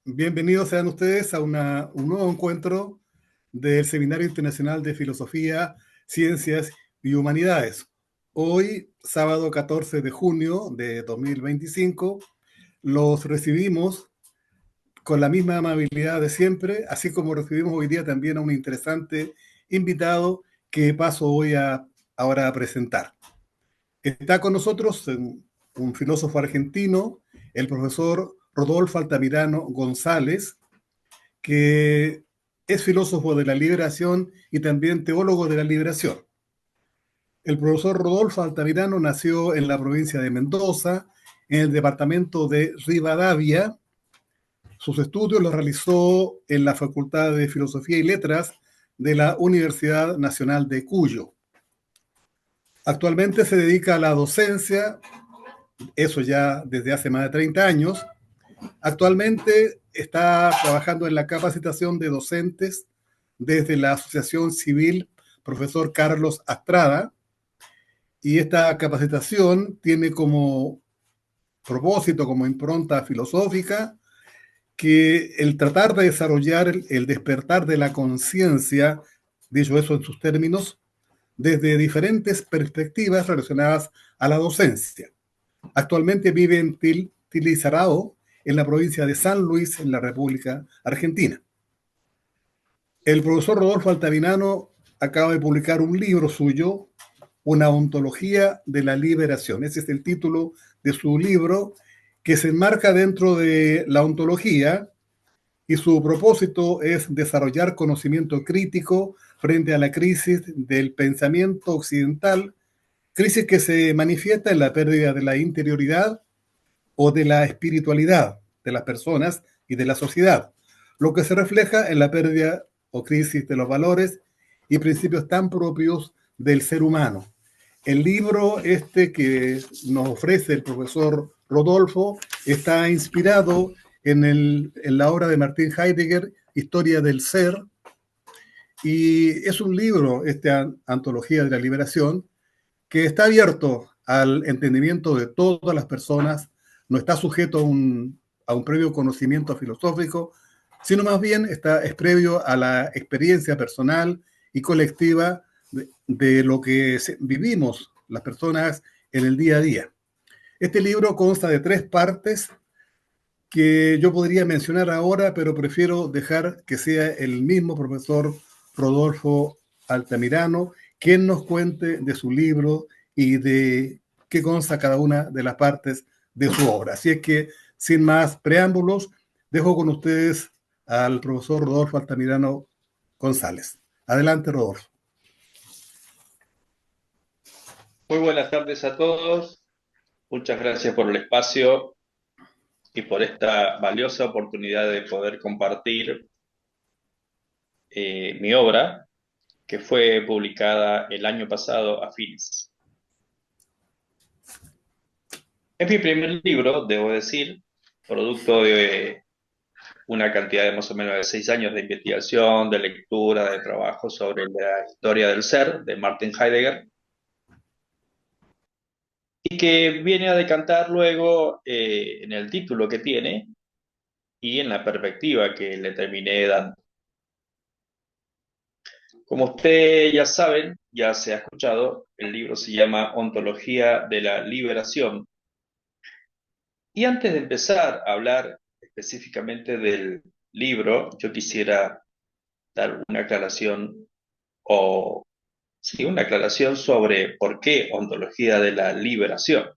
Bienvenidos sean ustedes a un nuevo encuentro del Seminario Internacional de Filosofía, Ciencias y Humanidades. Hoy, sábado 14 de junio de 2025, los recibimos con la misma amabilidad de siempre, así como recibimos hoy día también a un interesante invitado que paso ahora a presentar. Está con nosotros un filósofo argentino, el profesor Rodolfo Altamirano González, que es filósofo de la liberación y también teólogo de la liberación. El profesor Rodolfo Altamirano nació en la provincia de Mendoza, en el departamento de Rivadavia. Sus estudios los realizó en la Facultad de Filosofía y Letras de la Universidad Nacional de Cuyo. Actualmente se dedica a la docencia, eso ya desde hace más de 30 años. Actualmente está trabajando en la capacitación de docentes desde la Asociación Civil Profesor Carlos Astrada, y esta capacitación tiene como propósito, como impronta filosófica, que el tratar de desarrollar el despertar de la conciencia, dicho eso en sus términos, desde diferentes perspectivas relacionadas a la docencia. Actualmente vive en Tilizarao, en la provincia de San Luis, en la República Argentina. El profesor Rodolfo Altamirano acaba de publicar un libro suyo, Una ontología de la liberación. Ese es el título de su libro, que se enmarca dentro de la ontología, y su propósito es desarrollar conocimiento crítico frente a la crisis del pensamiento occidental, crisis que se manifiesta en la pérdida de la interioridad o de la espiritualidad de las personas y de la sociedad, lo que se refleja en la pérdida o crisis de los valores y principios tan propios del ser humano. El libro que nos ofrece el profesor Rodolfo está inspirado en la obra de Martin Heidegger, Historia del Ser, y es un libro, esta antología de la liberación, que está abierto al entendimiento de todas las personas, no está sujeto a un previo conocimiento filosófico, sino más bien es previo a la experiencia personal y colectiva de lo que vivimos las personas en el día a día. Este libro consta de 3 partes que yo podría mencionar ahora, pero prefiero dejar que sea el mismo profesor Rodolfo Altamirano quien nos cuente de su libro y de qué consta cada una de las partes de su obra. Así es que, sin más preámbulos, dejo con ustedes al profesor Rodolfo Altamirano González. Adelante, Rodolfo. Muy buenas tardes a todos. Muchas gracias por el espacio y por esta valiosa oportunidad de poder compartir mi obra, que fue publicada el año pasado a fines. Es mi primer libro, debo decir, producto de una cantidad de más o menos de 6 años de investigación, de lectura, de trabajo sobre la historia del ser de Martin Heidegger, y que viene a decantar luego en el título que tiene y en la perspectiva que le terminé dando. Como ustedes ya saben, ya se ha escuchado, el libro se llama Ontología de la Liberación. Y antes de empezar a hablar específicamente del libro, yo quisiera dar una aclaración, o sí, una aclaración sobre por qué Ontología de la Liberación.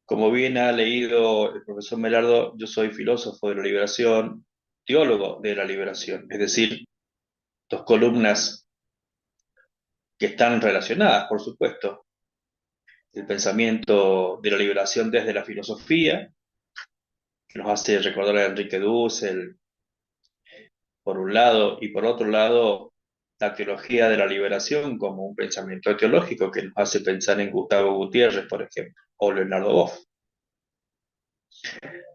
Como bien ha leído el profesor Melardo, yo soy filósofo de la liberación, teólogo de la liberación, es decir, 2 columnas que están relacionadas, por supuesto. El pensamiento de la liberación desde la filosofía, que nos hace recordar a Enrique Dussel, por un lado, y por otro lado, la teología de la liberación como un pensamiento teológico que nos hace pensar en Gustavo Gutiérrez, por ejemplo, o Leonardo Boff.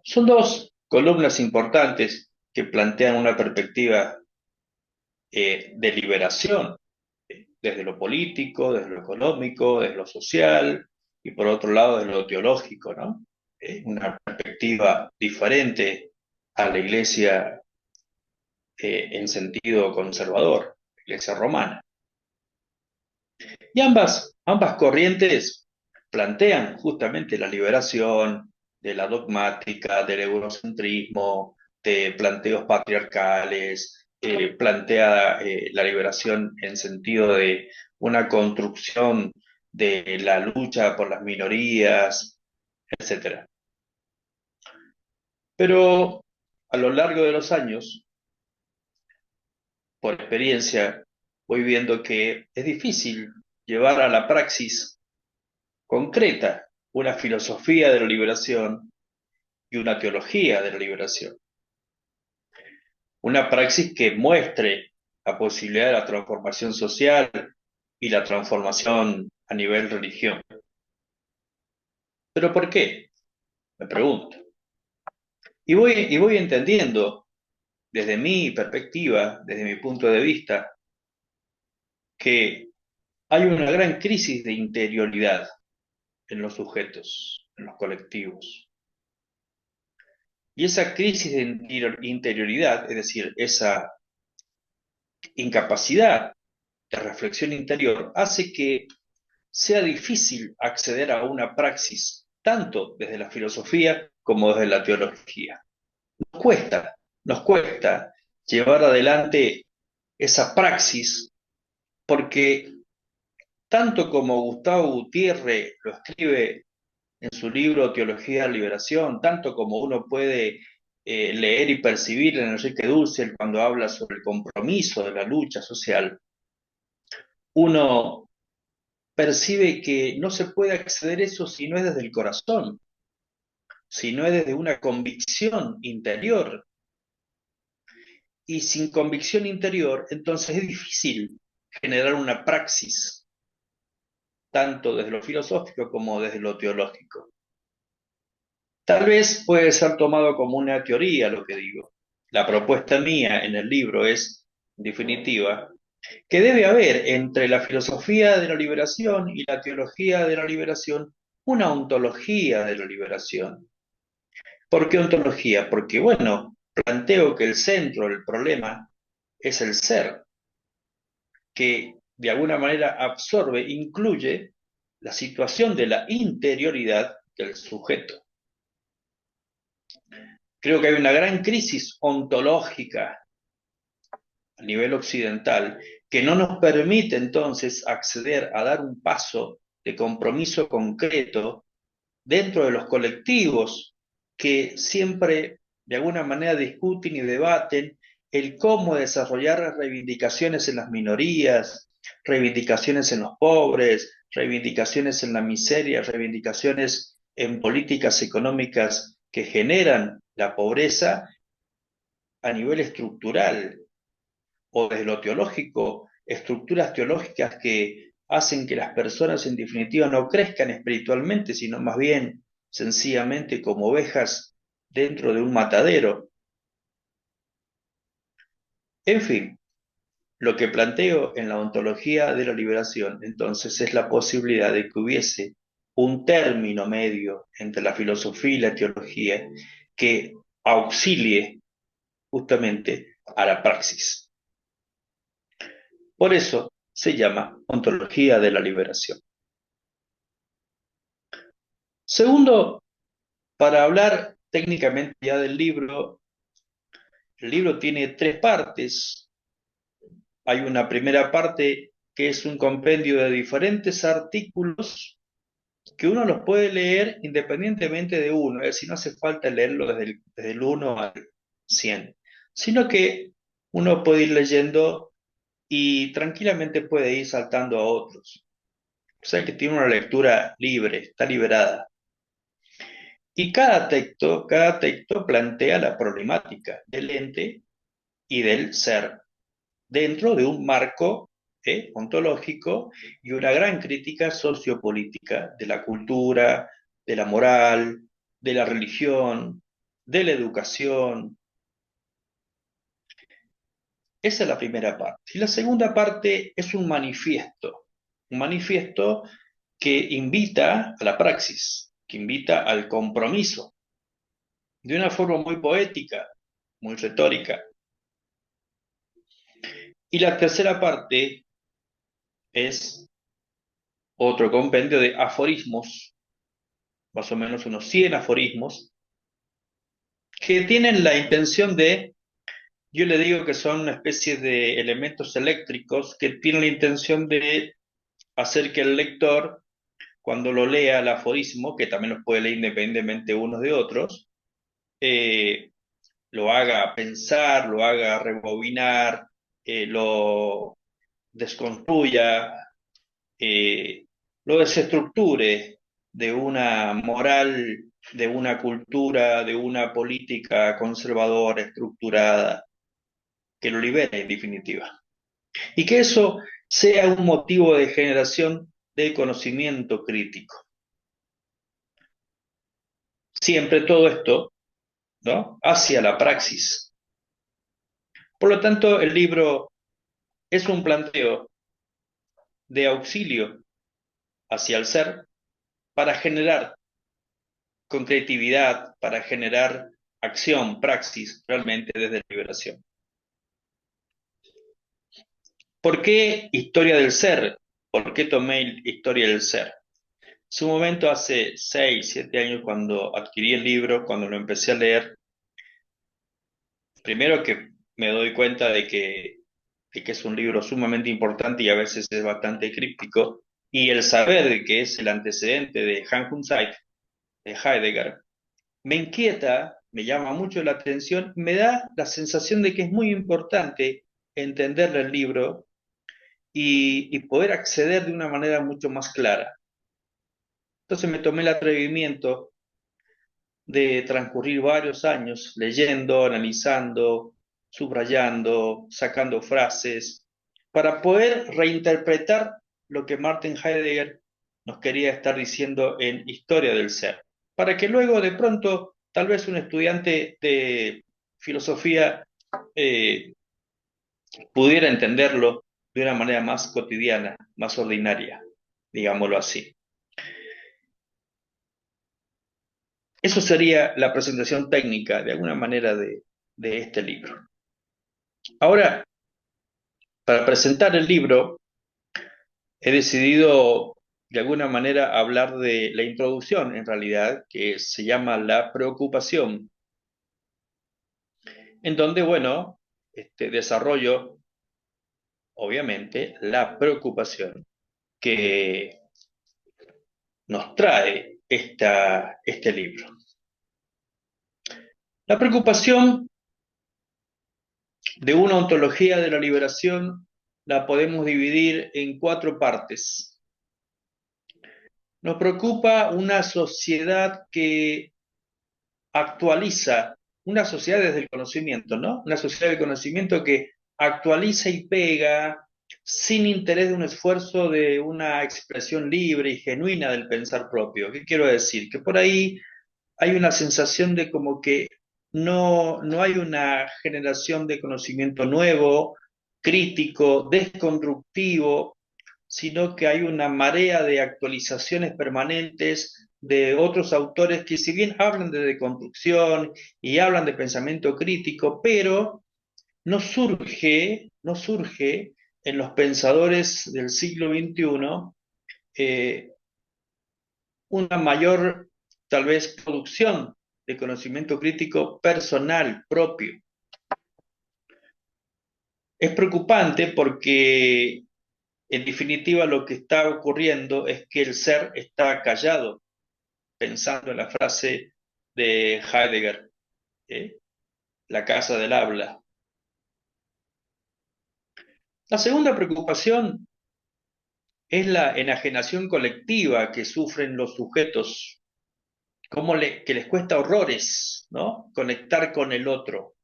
Son 2 columnas importantes que plantean una perspectiva de liberación, desde lo político, desde lo económico, desde lo social, y por otro lado, desde lo teológico, ¿no? Una perspectiva diferente a la iglesia en sentido conservador, la iglesia romana. Y ambas corrientes plantean justamente la liberación de la dogmática, del eurocentrismo, de planteos patriarcales, plantea la liberación en sentido de una construcción de la lucha por las minorías, etcétera. Pero a lo largo de los años, por experiencia, voy viendo que es difícil llevar a la praxis concreta una filosofía de la liberación y una teología de la liberación. Una praxis que muestre la posibilidad de la transformación social y la transformación a nivel religión. ¿Pero por qué? Me pregunto. Y voy entendiendo desde mi perspectiva, desde mi punto de vista, que hay una gran crisis de interioridad en los sujetos, en los colectivos. Y esa crisis de interioridad, es decir, esa incapacidad de reflexión interior, hace que sea difícil acceder a una praxis, tanto desde la filosofía como desde la teología. Nos cuesta llevar adelante esa praxis porque tanto como Gustavo Gutiérrez lo escribe en su libro Teología de la Liberación, tanto como uno puede leer y percibir en Enrique Dussel cuando habla sobre el compromiso de la lucha social, uno percibe que no se puede acceder a eso si no es desde el corazón, si no es desde una convicción interior. Y sin convicción interior, entonces es difícil generar una praxis, tanto desde lo filosófico como desde lo teológico. Tal vez puede ser tomado como una teoría lo que digo. La propuesta mía en el libro es, en definitiva, que debe haber entre la filosofía de la liberación y la teología de la liberación una ontología de la liberación. ¿Por qué ontología? Porque, bueno, planteo que el centro del problema es el ser, que de alguna manera absorbe, incluye la situación de la interioridad del sujeto. Creo que hay una gran crisis ontológica a nivel occidental que no nos permite entonces acceder a dar un paso de compromiso concreto dentro de los colectivos que siempre de alguna manera discuten y debaten el cómo desarrollar reivindicaciones en las minorías, reivindicaciones en los pobres, reivindicaciones en la miseria, reivindicaciones en políticas económicas que generan la pobreza a nivel estructural o desde lo teológico, estructuras teológicas que hacen que las personas en definitiva no crezcan espiritualmente, sino más bien sencillamente como ovejas dentro de un matadero. En fin, lo que planteo en la ontología de la liberación entonces es la posibilidad de que hubiese un término medio entre la filosofía y la teología que auxilie justamente a la praxis. Por eso se llama ontología de la liberación. Segundo, para hablar técnicamente ya del libro, el libro tiene tres partes. Hay una primera parte que es un compendio de diferentes artículos que uno los puede leer independientemente de uno, es decir, no hace falta leerlo desde el 1 al 100, sino que uno puede ir leyendo y tranquilamente puede ir saltando a otros. O sea que tiene una lectura libre, está liberada. Y cada texto plantea la problemática del ente y del ser dentro de un marco ontológico y una gran crítica sociopolítica de la cultura, de la moral, de la religión, de la educación. Esa es la primera parte. Y la segunda parte es un manifiesto que invita a la praxis, que invita al compromiso, de una forma muy poética. muy retórica. Y la tercera parte es otro compendio de aforismos, más o menos unos 100 aforismos, que tienen la intención de, yo le digo que son una especie de elementos eléctricos que tienen la intención de hacer que el lector, cuando lo lea el aforismo, que también los puede leer independientemente unos de otros, eh, lo haga pensar, lo haga rebobinar, lo desconstruya, lo desestructure de una moral, de una cultura, de una política conservadora, estructurada, que lo libere en definitiva. Y que eso sea un motivo de generación de conocimiento crítico. Siempre todo esto, ¿no?, hacia la praxis. Por lo tanto, el libro es un planteo de auxilio hacia el ser para generar con creatividad, para generar acción, praxis, realmente desde la liberación. ¿Por qué historia del ser? ¿Por qué tomé historia del ser? En su momento, hace 6, 7 años, cuando adquirí el libro, cuando lo empecé a leer, primero que me doy cuenta de que es un libro sumamente importante y a veces es bastante críptico, y el saber de que es el antecedente de Han Hun Zeit, de Heidegger, me inquieta, me llama mucho la atención, me da la sensación de que es muy importante entender el libro y poder acceder de una manera mucho más clara. Entonces me tomé el atrevimiento de transcurrir varios años leyendo, analizando, subrayando, sacando frases, para poder reinterpretar lo que Martin Heidegger nos quería estar diciendo en Historia del Ser, para que luego de pronto tal vez un estudiante de filosofía eh, pudiera entenderlo de una manera más cotidiana, más ordinaria, digámoslo así. Eso sería la presentación técnica, de alguna manera, de este libro. Ahora, para presentar el libro, he decidido, de alguna manera, hablar de la introducción, en realidad, que se llama La preocupación, en donde, bueno, desarrollo, obviamente, la preocupación que nos trae este libro. La preocupación de una ontología de la liberación la podemos dividir en 4 partes. Nos preocupa una sociedad que actualiza, una sociedad desde el conocimiento, ¿no? Una sociedad del conocimiento que actualiza y pega sin interés de un esfuerzo de una expresión libre y genuina del pensar propio. ¿Qué quiero decir? Que por ahí hay una sensación de como que no hay una generación de conocimiento nuevo, crítico, desconstructivo, sino que hay una marea de actualizaciones permanentes de otros autores que, si bien hablan de deconstrucción y hablan de pensamiento crítico, pero no surge en los pensadores del siglo XXI una mayor, tal vez, producción de conocimiento crítico personal, propio. Es preocupante porque, en definitiva, lo que está ocurriendo es que el ser está callado, pensando en la frase de Heidegger, ¿eh?, la casa del habla. La segunda preocupación es la enajenación colectiva que sufren los sujetos, que les cuesta horrores, ¿no?, conectar con el otro.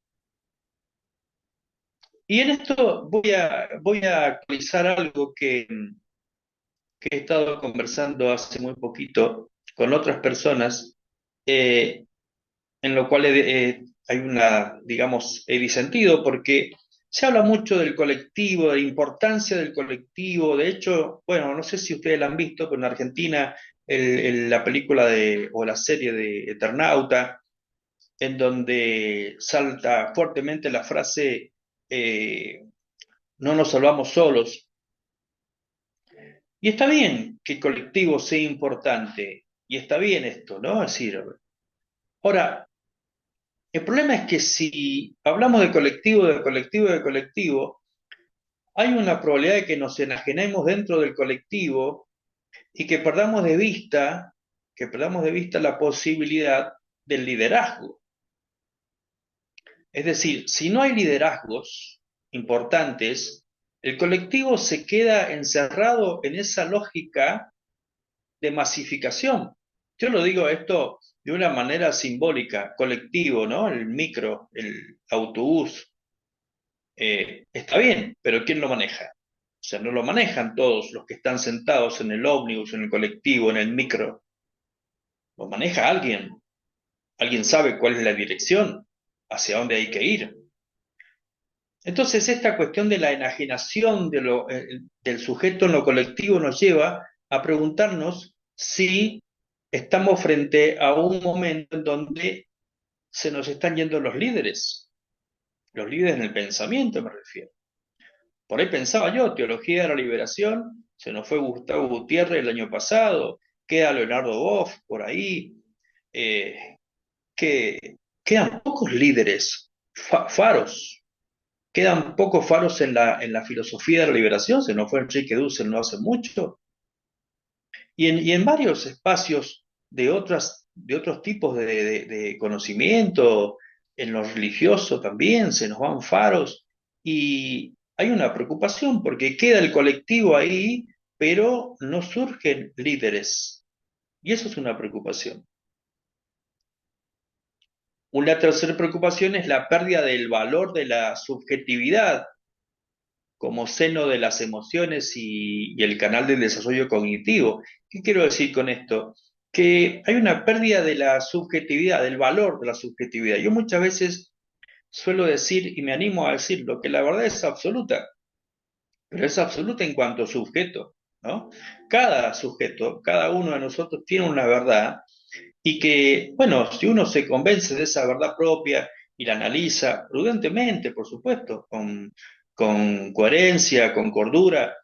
Y en esto voy a actualizar algo que he estado conversando hace muy poquito con otras personas, eh, en lo cual hay digamos, he disentido, porque se habla mucho del colectivo, de la importancia del colectivo. De hecho, bueno, no sé si ustedes la han visto, pero en Argentina la película o la serie de Eternauta en donde salta fuertemente la frase, no nos salvamos solos. Y está bien que el colectivo sea importante, y está bien esto, ¿no? Es decir, ahora, el problema es que si hablamos de colectivo, de colectivo, de colectivo, hay una probabilidad de que nos enajenemos dentro del colectivo y que perdamos de vista la posibilidad del liderazgo. Es decir, si no hay liderazgos importantes, el colectivo se queda encerrado en esa lógica de masificación. Yo lo digo esto de una manera simbólica, colectivo, ¿no? El micro, el autobús, está bien, pero ¿quién lo maneja? O sea, no lo manejan todos los que están sentados en el ómnibus, en el colectivo, en el micro. Lo maneja alguien. Alguien sabe cuál es la dirección, hacia dónde hay que ir. Entonces, esta cuestión de la enajenación del sujeto en lo colectivo nos lleva a preguntarnos si estamos frente a un momento en donde se nos están yendo los líderes en el pensamiento me refiero. Por ahí pensaba yo, teología de la liberación, se nos fue Gustavo Gutiérrez el año pasado, queda Leonardo Boff por ahí, que quedan pocos líderes, faros, quedan pocos faros en la filosofía de la liberación, se nos fue Enrique Dussel no hace mucho, y en varios espacios de otros tipos de conocimiento, en lo religioso también se nos van faros, y hay una preocupación porque queda el colectivo ahí, pero no surgen líderes, y eso es una preocupación. Una tercera preocupación es la pérdida del valor de la subjetividad como seno de las emociones y el canal del desarrollo cognitivo. ¿Qué quiero decir con esto? Que hay una pérdida de la subjetividad, del valor de la subjetividad. Yo muchas veces suelo decir, y me animo a decirlo, que la verdad es absoluta, pero es absoluta en cuanto sujeto, ¿no? Cada sujeto, cada uno de nosotros tiene una verdad y que, bueno, si uno se convence de esa verdad propia y la analiza prudentemente, por supuesto, con coherencia, con cordura,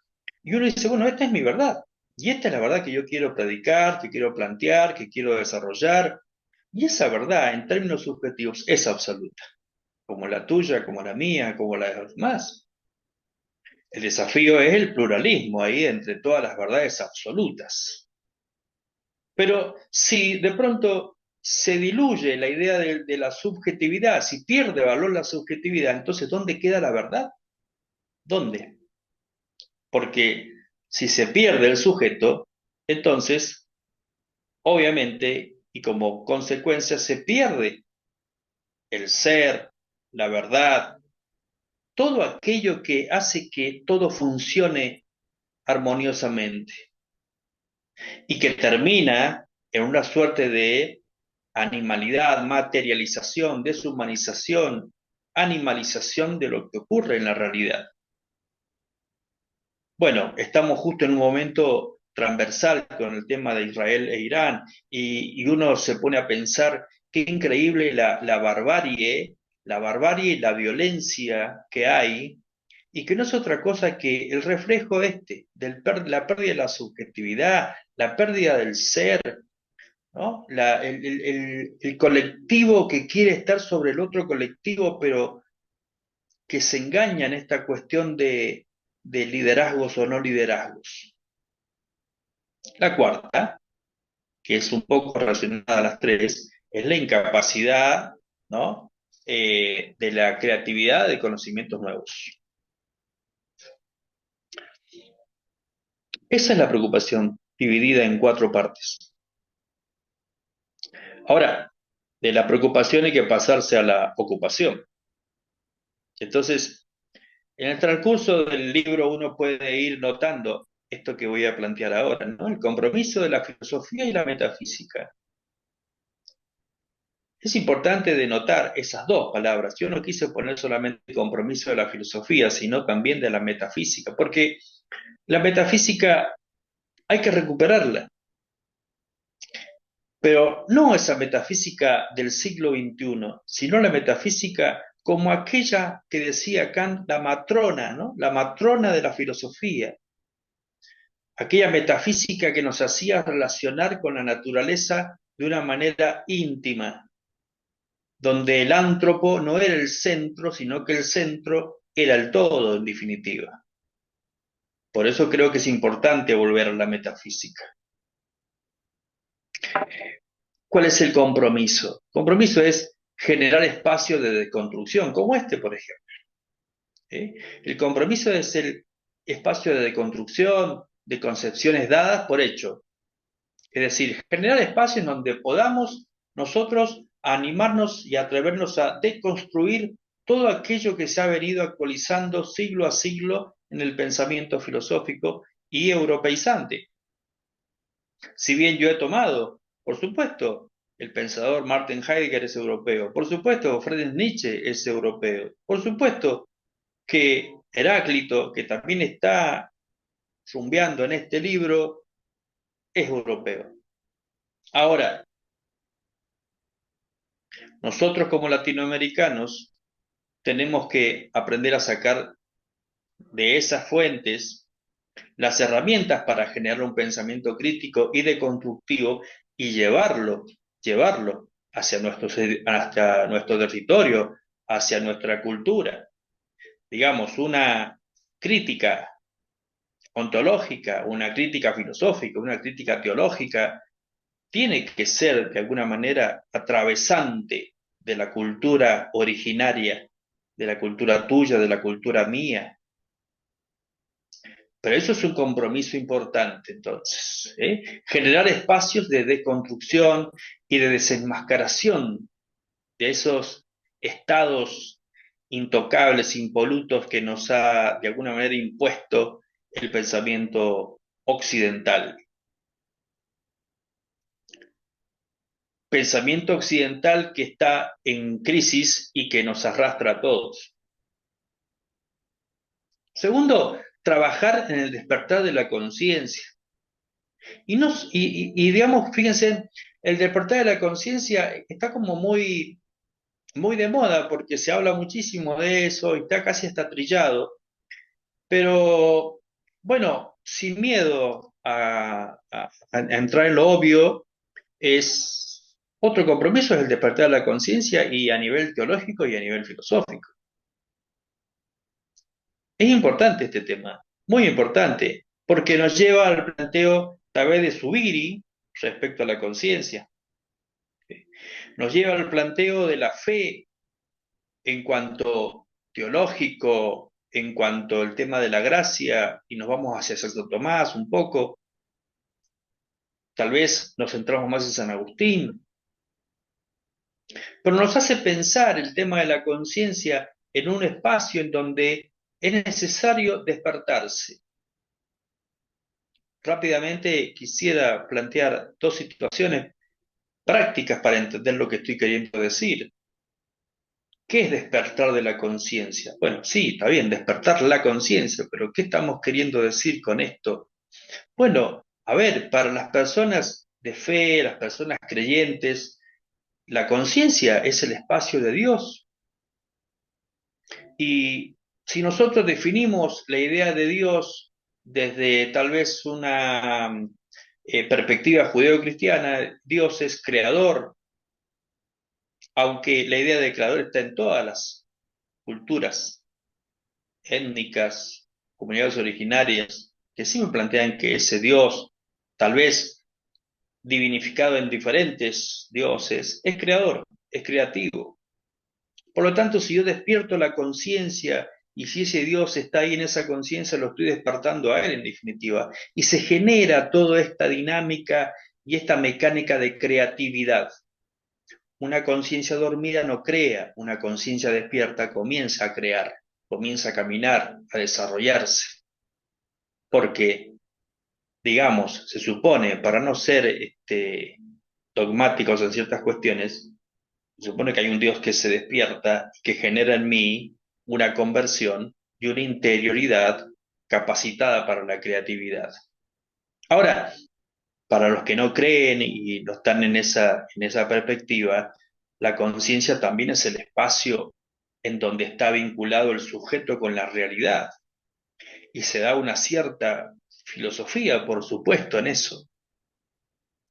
y uno dice, bueno, esta es mi verdad, y esta es la verdad que yo quiero predicar, que quiero plantear, que quiero desarrollar, y esa verdad en términos subjetivos es absoluta, como la tuya, como la mía, como la de los demás. El desafío es el pluralismo ahí entre todas las verdades absolutas. Pero si de pronto se diluye la idea de la subjetividad, si pierde valor la subjetividad, entonces ¿dónde queda la verdad? ¿Dónde? Porque si se pierde el sujeto, entonces, obviamente, y como consecuencia, se pierde el ser, la verdad, todo aquello que hace que todo funcione armoniosamente y que termina en una suerte de animalidad, materialización, deshumanización, animalización de lo que ocurre en la realidad. Bueno, estamos justo en un momento transversal con el tema de Israel e Irán y uno se pone a pensar qué increíble la barbarie y la violencia que hay y que no es otra cosa que el reflejo la pérdida de la subjetividad, la pérdida del ser, ¿no? El colectivo que quiere estar sobre el otro colectivo, pero que se engaña en esta cuestión de liderazgos o no liderazgos. La cuarta, que es un poco relacionada a las tres, es la incapacidad, ¿no? De la creatividad de conocimientos nuevos. Esa es la preocupación, dividida en cuatro partes. Ahora, de la preocupación hay que pasarse a la ocupación. Entonces, en el transcurso del libro uno puede ir notando esto que voy a plantear ahora, ¿no? El compromiso de la filosofía y la metafísica. Es importante denotar esas dos palabras. Yo no quise poner solamente el compromiso de la filosofía, sino también de la metafísica, porque la metafísica hay que recuperarla. pero no esa metafísica del siglo XXI, sino la metafísica como aquella que decía Kant, la matrona, ¿no? La matrona de la filosofía, aquella metafísica que nos hacía relacionar con la naturaleza de una manera íntima, donde el ántropo no era el centro, sino que el centro era el todo, en definitiva. Por eso creo que es importante volver a la metafísica. ¿Cuál es el compromiso? El compromiso es generar espacios de deconstrucción, como este, por ejemplo. ¿Sí? El compromiso es el espacio de deconstrucción de concepciones dadas por hecho. Es decir, generar espacios donde podamos nosotros animarnos y atrevernos a deconstruir todo aquello que se ha venido actualizando siglo a siglo en el pensamiento filosófico y europeizante. Si bien yo he tomado, por supuesto, el pensador Martin Heidegger es europeo, por supuesto, Friedrich Nietzsche es europeo, por supuesto que Heráclito, que también está zumbeando en este libro, es europeo. Ahora, nosotros como latinoamericanos tenemos que aprender a sacar de esas fuentes las herramientas para generar un pensamiento crítico y deconstructivo y llevarlo hacia nuestro territorio, hacia nuestra cultura. Digamos, una crítica ontológica, una crítica filosófica, una crítica teológica, tiene que ser de alguna manera atravesante de la cultura originaria, de la cultura tuya, de la cultura mía. Pero eso es un compromiso importante, entonces, ¿eh? Generar espacios de deconstrucción y de desenmascaración de esos estados intocables, impolutos que nos ha de alguna manera impuesto el pensamiento occidental. Pensamiento occidental que está en crisis y que nos arrastra a todos. Segundo, trabajar en el despertar de la conciencia. Y digamos, fíjense, el despertar de la conciencia está como muy de moda porque se habla muchísimo de eso y está casi hasta trillado. Pero bueno, sin miedo a entrar en lo obvio, es otro compromiso es el despertar de la conciencia y a nivel teológico y a nivel filosófico. Es importante este tema, muy importante, porque nos lleva al planteo tal vez de Zubiri respecto a la conciencia. Nos lleva al planteo de la fe en cuanto teológico, en cuanto al tema de la gracia, y nos vamos hacia Santo Tomás un poco. Tal vez nos centramos más en San Agustín, pero nos hace pensar el tema de la conciencia en un espacio en donde es necesario despertarse. Rápidamente quisiera plantear dos situaciones prácticas para entender lo que estoy queriendo decir. ¿Qué es despertar de la conciencia? Bueno, sí, está bien, despertar la conciencia, pero ¿qué estamos queriendo decir con esto? Bueno, a ver, para las personas de fe, las personas creyentes, la conciencia es el espacio de Dios. Y si nosotros definimos la idea de Dios desde tal vez una perspectiva judeo-cristiana, Dios es creador, aunque la idea de creador está en todas las culturas étnicas, comunidades originarias, que sí me plantean que ese Dios, tal vez divinificado en diferentes dioses, es creador, es creativo. Por lo tanto, si yo despierto la conciencia y si ese Dios está ahí en esa conciencia, lo estoy despertando a Él en definitiva. Y se genera toda esta dinámica y esta mecánica de creatividad. Una conciencia dormida no crea, una conciencia despierta comienza a crear, comienza a caminar, a desarrollarse. Porque, digamos, se supone, para no ser dogmáticos en ciertas cuestiones, se supone que hay un Dios que se despierta y que genera en mí una conversión y una interioridad capacitada para la creatividad. Ahora, Para los que no creen y no están en esa perspectiva, la conciencia también es el espacio en donde está vinculado el sujeto con la realidad. Y se da una cierta filosofía, por supuesto, en eso.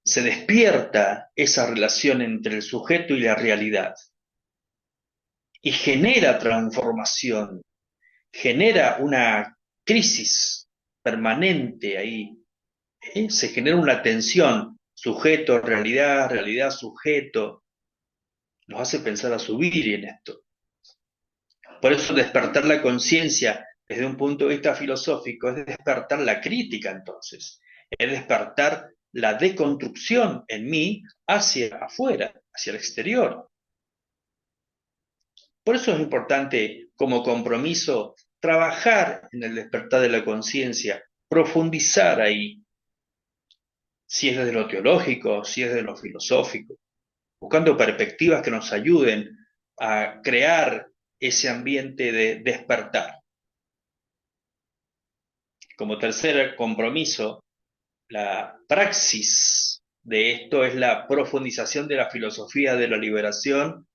Se despierta esa relación entre el sujeto y la realidad y genera transformación, genera una crisis permanente ahí, ¿eh? Se genera una tensión, sujeto, realidad, realidad, sujeto, nos hace pensar a subir en esto. Por eso despertar la conciencia desde un punto de vista filosófico es despertar la crítica entonces, es despertar la deconstrucción en mí hacia afuera, hacia el exterior. Por eso es importante como compromiso trabajar en el despertar de la conciencia, profundizar ahí, si es desde lo teológico, si es desde lo filosófico, buscando perspectivas que nos ayuden a crear ese ambiente de despertar. Como tercer compromiso, la praxis de esto es la profundización de la filosofía de la liberación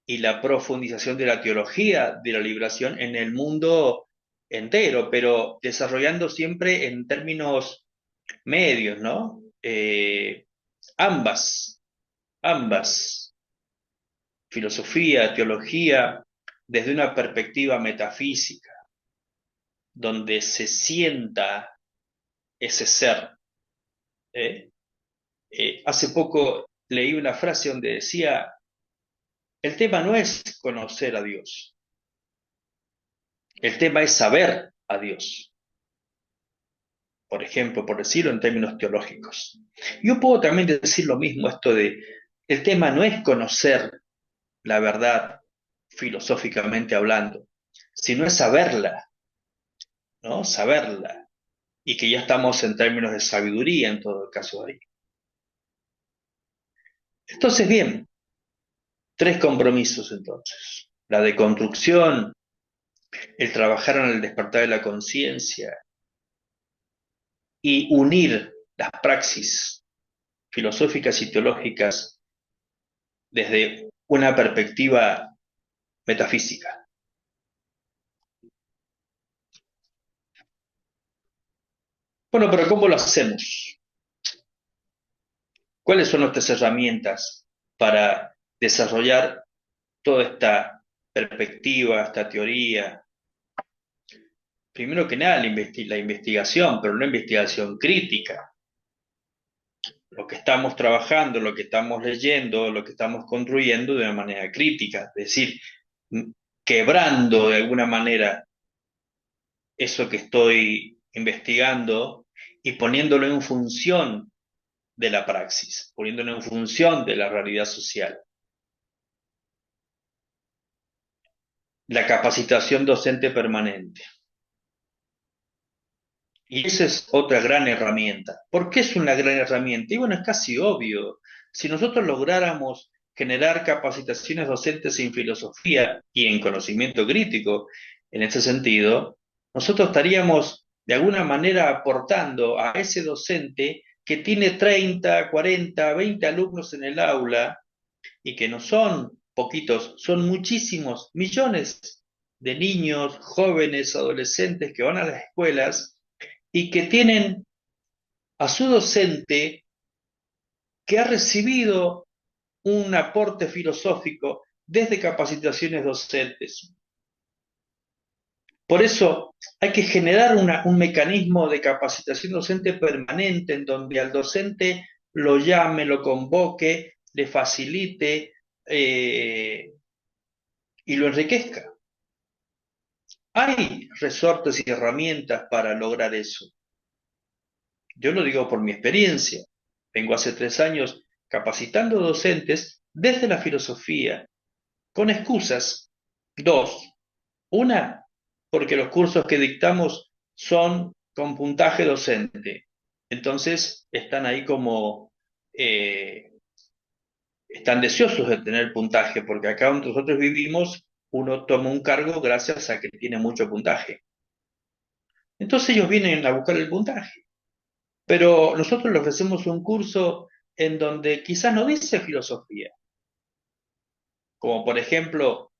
y la profundización de la teología de la liberación en el mundo entero, pero desarrollando siempre en términos medios, ¿no? Ambas, ambas, filosofía, teología, desde una perspectiva metafísica, donde se sienta ese ser. ¿Eh? Hace poco leí una frase donde decía, el tema no es conocer a Dios, el tema es saber a Dios, por ejemplo, por decirlo en términos teológicos. Yo puedo también decir lo mismo, esto de, el tema no es conocer la verdad filosóficamente hablando, sino es saberla, ¿no? Saberla. Y que ya estamos en términos de sabiduría en todo el caso de ahí. Entonces, bien, tres compromisos entonces. La deconstrucción, el trabajar en el despertar de la conciencia y unir las praxis filosóficas y teológicas desde una perspectiva metafísica. Bueno, pero ¿cómo lo hacemos? ¿Cuáles son nuestras herramientas para desarrollar toda esta perspectiva, esta teoría? Primero que nada, la investigación, pero una investigación crítica. Lo que estamos trabajando, lo que estamos leyendo, lo que estamos construyendo de una manera crítica, es decir, quebrando de alguna manera eso que estoy investigando y poniéndolo en función de la praxis, poniéndolo en función de la realidad social. La capacitación docente permanente. Y esa es otra gran herramienta. ¿Por qué es una gran herramienta? Y bueno, es casi obvio. Si nosotros lográramos generar capacitaciones docentes en filosofía y en conocimiento crítico, en ese sentido, nosotros estaríamos de alguna manera aportando a ese docente que tiene 30, 40, 20 alumnos en el aula y que no son poquitos, son muchísimos, millones de niños, jóvenes, adolescentes que van a las escuelas y que tienen a su docente que ha recibido un aporte filosófico desde capacitaciones docentes. Por eso hay que generar un mecanismo de capacitación docente permanente en donde al docente lo llame, lo convoque, le facilite y lo enriquezca. Hay resortes y herramientas para lograr eso. Yo lo digo por mi experiencia. Vengo hace 3 años capacitando docentes desde la filosofía, con excusas. Dos. Una, porque los cursos que dictamos son con puntaje docente. Entonces están ahí como, están deseosos de tener puntaje, porque acá donde nosotros vivimos, uno toma un cargo gracias a que tiene mucho puntaje. Entonces ellos vienen a buscar el puntaje. Pero nosotros le ofrecemos un curso en donde quizás no dice filosofía, como por ejemplo,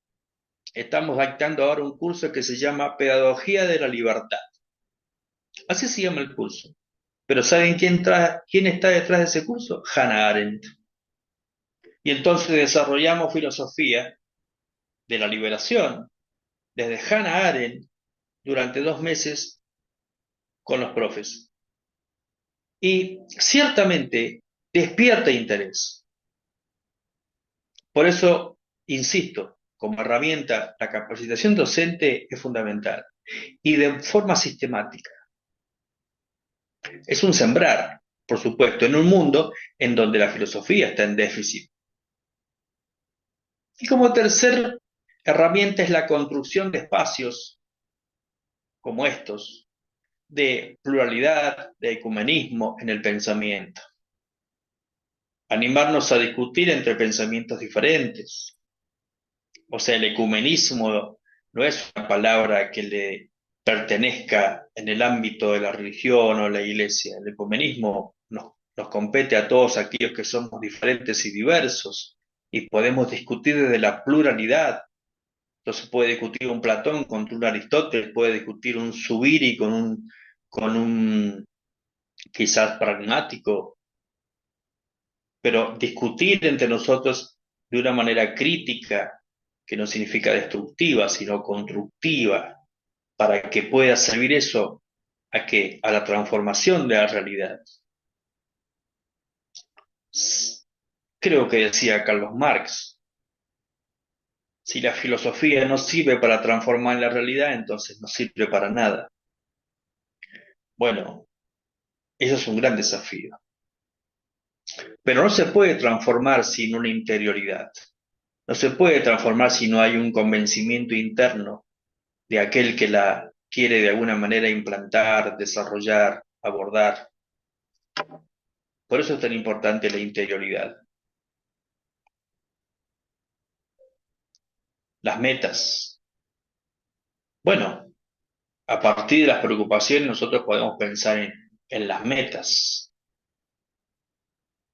estamos dictando ahora un curso que se llama Pedagogía de la Libertad. Así se llama el curso. Pero ¿saben quién está detrás de ese curso? Hannah Arendt. Y entonces desarrollamos filosofía de la liberación desde Hannah Arendt durante 2 meses con los profes. Y ciertamente despierta interés. Por eso, insisto, como herramienta, la capacitación docente es fundamental y de forma sistemática. Es un sembrar, por supuesto, en un mundo en donde la filosofía está en déficit. Y como tercer herramienta es la construcción de espacios como estos, de pluralidad, de ecumenismo en el pensamiento. Animarnos a discutir entre pensamientos diferentes. O sea, el ecumenismo no es una palabra que le pertenezca en el ámbito de la religión o la iglesia. El ecumenismo nos compete a todos aquellos que somos diferentes y diversos y podemos discutir desde la pluralidad. Entonces puede discutir un Platón contra un Aristóteles, puede discutir un Zubiri con un quizás pragmático, pero discutir entre nosotros de una manera crítica, que no significa destructiva, sino constructiva, para que pueda servir eso a la transformación de la realidad. Creo que decía Carlos Marx, si la filosofía no sirve para transformar la realidad, entonces no sirve para nada. Bueno, eso es un gran desafío. Pero no se puede transformar sin una interioridad. No se puede transformar si no hay un convencimiento interno de aquel que la quiere de alguna manera implantar, desarrollar, abordar. Por eso es tan importante la interioridad. Las metas. Bueno, a partir de las preocupaciones nosotros podemos pensar en las metas.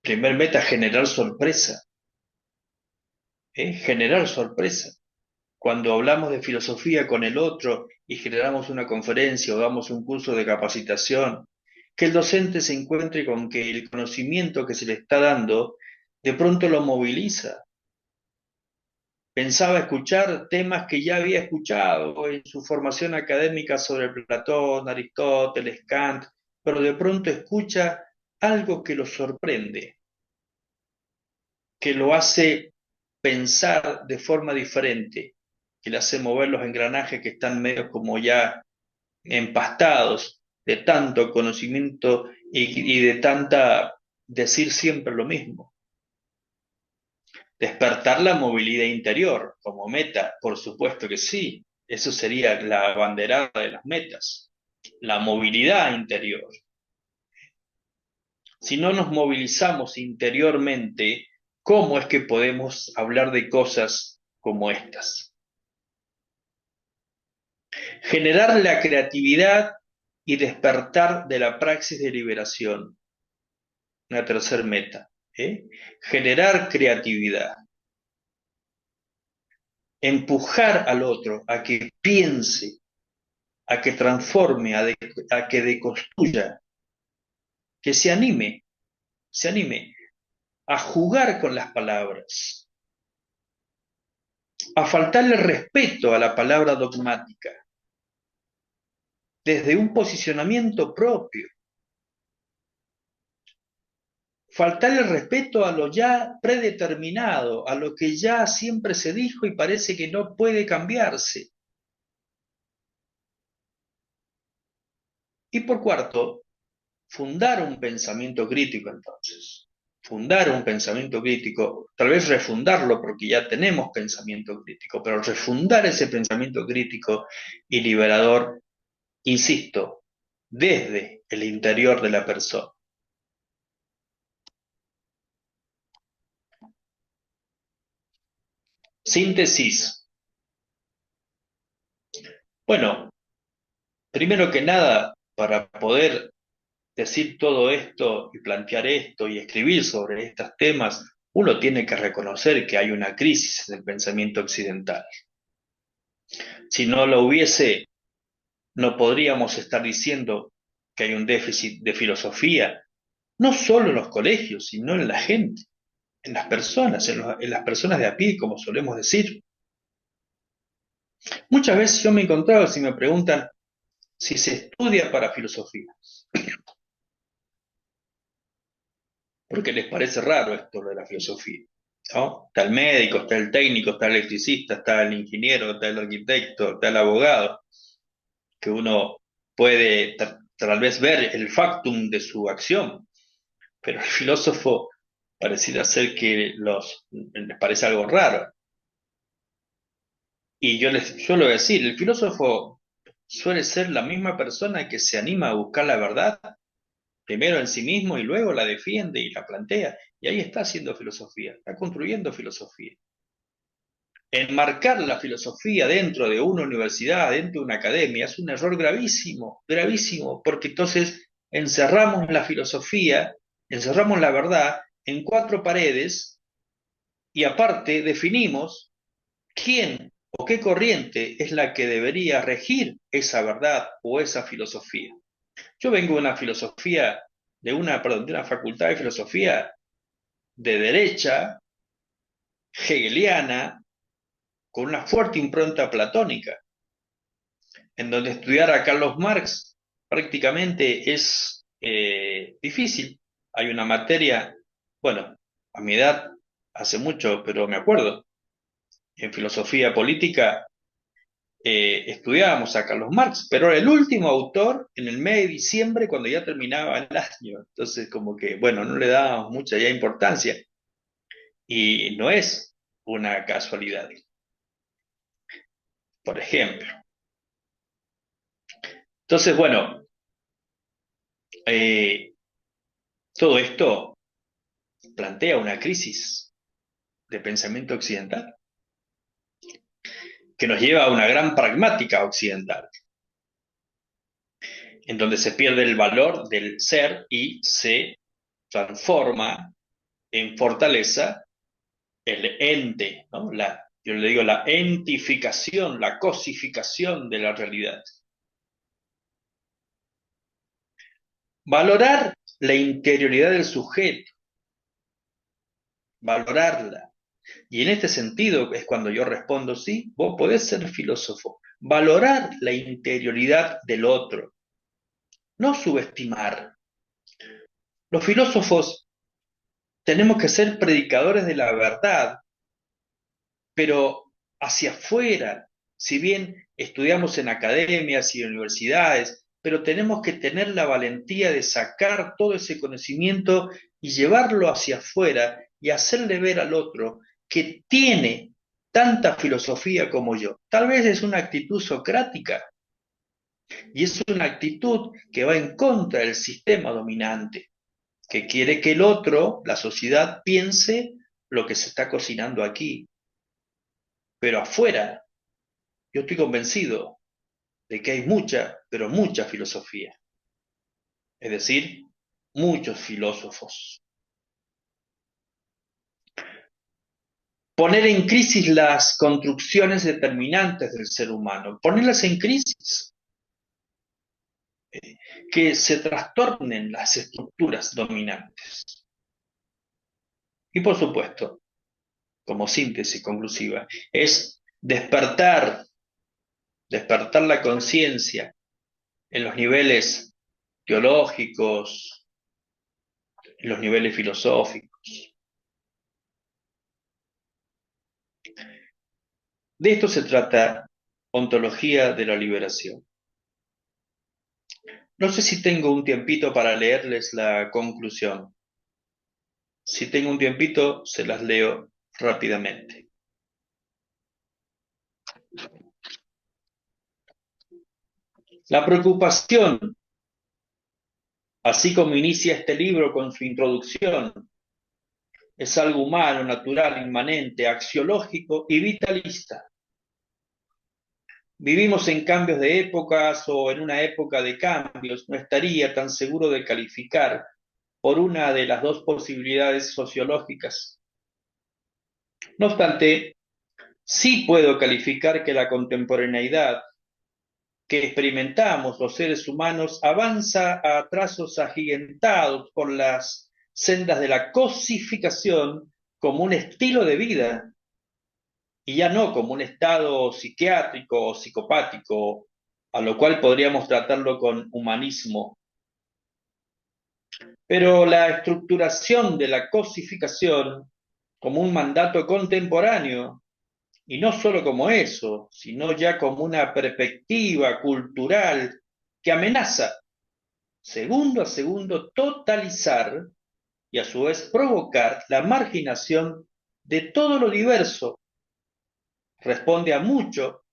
Primer meta, generar sorpresa. Generar sorpresa. Cuando hablamos de filosofía con el otro y generamos una conferencia o damos un curso de capacitación, que el docente se encuentre con que el conocimiento que se le está dando de pronto lo moviliza. Pensaba escuchar temas que ya había escuchado en su formación académica sobre Platón, Aristóteles, Kant, pero de pronto escucha algo que lo sorprende, que lo hace pensar de forma diferente, que le hace mover los engranajes que están medio como ya empastados de tanto conocimiento y de tanta decir siempre lo mismo. Despertar la movilidad interior como meta, por supuesto que sí, eso sería la banderada de las metas, la movilidad interior. Si no nos movilizamos interiormente, ¿cómo es que podemos hablar de cosas como estas? Generar la creatividad y despertar de la praxis de liberación. Una tercera meta. Generar creatividad. Empujar al otro a que piense, a que transforme, a que deconstruya, que se anime a jugar con las palabras, a faltarle respeto a la palabra dogmática, desde un posicionamiento propio, faltarle respeto a lo ya predeterminado, a lo que ya siempre se dijo y parece que no puede cambiarse. Y por cuarto, fundar un pensamiento crítico entonces. Fundar un pensamiento crítico, tal vez refundarlo porque ya tenemos pensamiento crítico, pero refundar ese pensamiento crítico y liberador, insisto, desde el interior de la persona. Síntesis. Bueno, primero que nada, para poder decir todo esto y plantear esto y escribir sobre estos temas, uno tiene que reconocer que hay una crisis en el pensamiento occidental. Si no lo hubiese, no podríamos estar diciendo que hay un déficit de filosofía, no solo en los colegios, sino en la gente, en las personas, en las personas de a pie, como solemos decir. Muchas veces yo me he encontrado, si me preguntan si se estudia para filosofía, porque les parece raro esto de la filosofía, ¿no? Está el médico, está el técnico, está el electricista, está el ingeniero, está el arquitecto, está el abogado, que uno puede tal vez ver el factum de su acción, pero el filósofo pareciera ser que les parece algo raro. Y yo le voy a decir, el filósofo suele ser la misma persona que se anima a buscar la verdad, primero en sí mismo y luego la defiende y la plantea. Y ahí está haciendo filosofía, está construyendo filosofía. Enmarcar la filosofía dentro de una universidad, dentro de una academia, es un error gravísimo, gravísimo, porque entonces encerramos la filosofía, encerramos la verdad en cuatro paredes y aparte definimos quién o qué corriente es la que debería regir esa verdad o esa filosofía. Yo vengo de una filosofía, de una facultad de filosofía de derecha, hegeliana, con una fuerte impronta platónica, en donde estudiar a Carlos Marx prácticamente es difícil. Hay una materia, bueno, a mi edad, hace mucho, pero me acuerdo, en filosofía política estudiábamos a Carlos Marx, pero era el último autor en el mes de diciembre cuando ya terminaba el año. Entonces, como que, bueno, no le dábamos mucha ya importancia. Y no es una casualidad, por ejemplo. Entonces, bueno, eh, todo esto plantea una crisis de pensamiento occidental que nos lleva a una gran pragmática occidental, en donde se pierde el valor del ser y se transforma en fortaleza el ente, ¿no? Yo le digo la entificación, la cosificación de la realidad. Valorar la interioridad del sujeto, valorarla. Y en este sentido es cuando yo respondo, sí, vos podés ser filósofo. Valorar la interioridad del otro, no subestimar. Los filósofos tenemos que ser predicadores de la verdad, pero hacia afuera, si bien estudiamos en academias y universidades, pero tenemos que tener la valentía de sacar todo ese conocimiento y llevarlo hacia afuera y hacerle ver al otro que tiene tanta filosofía como yo. Tal vez es una actitud socrática y es una actitud que va en contra del sistema dominante, que quiere que el otro, la sociedad, piense lo que se está cocinando aquí. Pero afuera, yo estoy convencido de que hay mucha, pero mucha filosofía. Es decir, muchos filósofos. Poner en crisis las construcciones determinantes del ser humano, ponerlas en crisis, que se trastornen las estructuras dominantes. Y por supuesto, como síntesis conclusiva, es despertar la conciencia en los niveles teológicos, en los niveles filosóficos. De esto se trata Ontología de la Liberación. No sé si tengo un tiempito para leerles la conclusión. Si tengo un tiempito, se las leo rápidamente. La preocupación, así como inicia este libro con su introducción, es algo humano, natural, inmanente, axiológico y vitalista. Vivimos en cambios de épocas o en una época de cambios. No estaría tan seguro de calificar por una de las dos posibilidades sociológicas. No obstante, sí puedo calificar que la contemporaneidad que experimentamos los seres humanos avanza a trazos agigantados por las sendas de la cosificación como un estilo de vida y ya no como un estado psiquiátrico o psicopático, a lo cual podríamos tratarlo con humanismo. Pero la estructuración de la cosificación como un mandato contemporáneo, y no solo como eso, sino ya como una perspectiva cultural que amenaza segundo a segundo totalizar y a su vez provocar la marginación de todo lo diverso, responde a mucho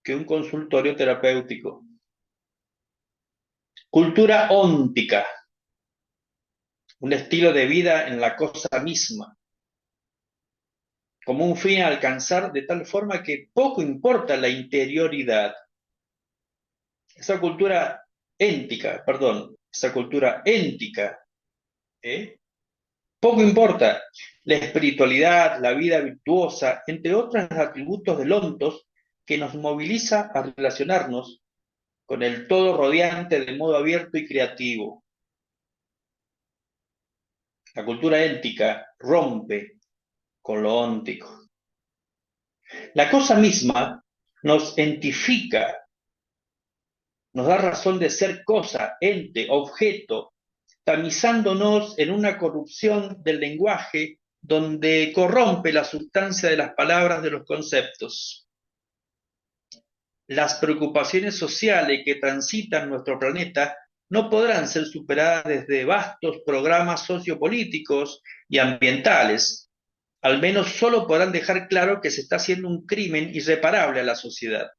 que un consultorio terapéutico. Cultura óntica, un estilo de vida en la cosa misma, como un fin a alcanzar de tal forma que poco importa la interioridad. Esa cultura esa cultura éntica, ¿eh? Poco importa la espiritualidad, la vida virtuosa, entre otros atributos del ontos que nos moviliza a relacionarnos con el todo rodeante de modo abierto y creativo. La cultura éntica rompe con lo óntico. La cosa misma nos entifica, nos da razón de ser cosa, ente, objeto, tamizándonos en una corrupción del lenguaje donde corrompe la sustancia de las palabras de los conceptos. Las preocupaciones sociales que transitan nuestro planeta no podrán ser superadas desde vastos programas sociopolíticos y ambientales. Al menos solo podrán dejar claro que se está haciendo un crimen irreparable a la sociedad,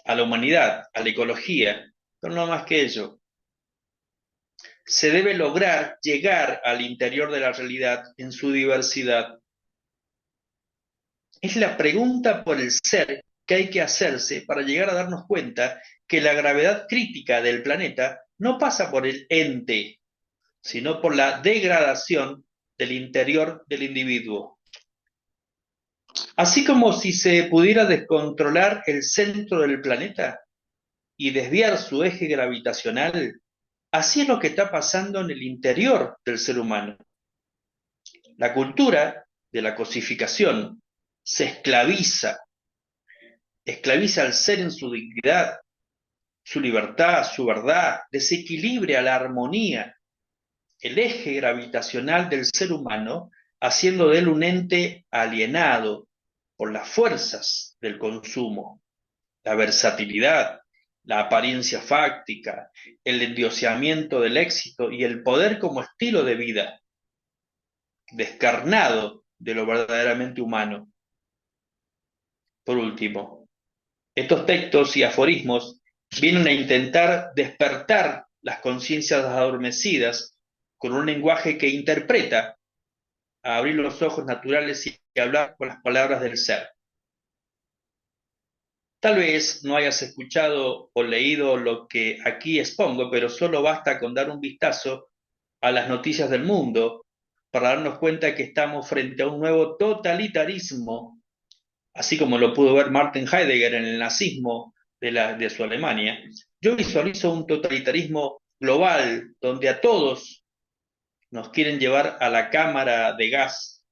a la humanidad, a la ecología, pero no más que ello. Se debe lograr llegar al interior de la realidad en su diversidad. Es la pregunta por el ser que hay que hacerse para llegar a darnos cuenta que la gravedad crítica del planeta no pasa por el ente, sino por la degradación del interior del individuo. Así como si se pudiera descontrolar el centro del planeta y desviar su eje gravitacional, así es lo que está pasando en el interior del ser humano. La cultura de la cosificación se esclaviza al ser en su dignidad, su libertad, su verdad, desequilibra la armonía, el eje gravitacional del ser humano, haciendo de él un ente alienado por las fuerzas del consumo, la versatilidad, la apariencia fáctica, el endioseamiento del éxito y el poder como estilo de vida, descarnado de lo verdaderamente humano. Por último, estos textos y aforismos vienen a intentar despertar las conciencias adormecidas con un lenguaje que interpreta, a abrir los ojos naturales y hablar con las palabras del ser. Tal vez no hayas escuchado o leído lo que aquí expongo, pero solo basta con dar un vistazo a las noticias del mundo para darnos cuenta que estamos frente a un nuevo totalitarismo, así como lo pudo ver Martin Heidegger en el nazismo de su Alemania. Yo visualizo un totalitarismo global donde a todos nos quieren llevar a la cámara de gas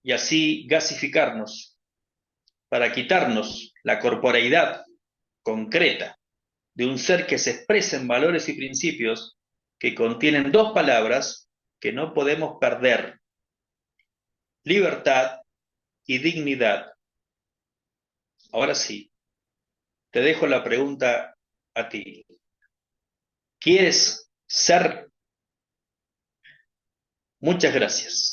y así gasificarnos para quitarnos la corporeidad concreta de un ser que se expresa en valores y principios que contienen dos palabras que no podemos perder: libertad y dignidad. Ahora sí, te dejo la pregunta a ti. ¿Quieres ser? Muchas gracias.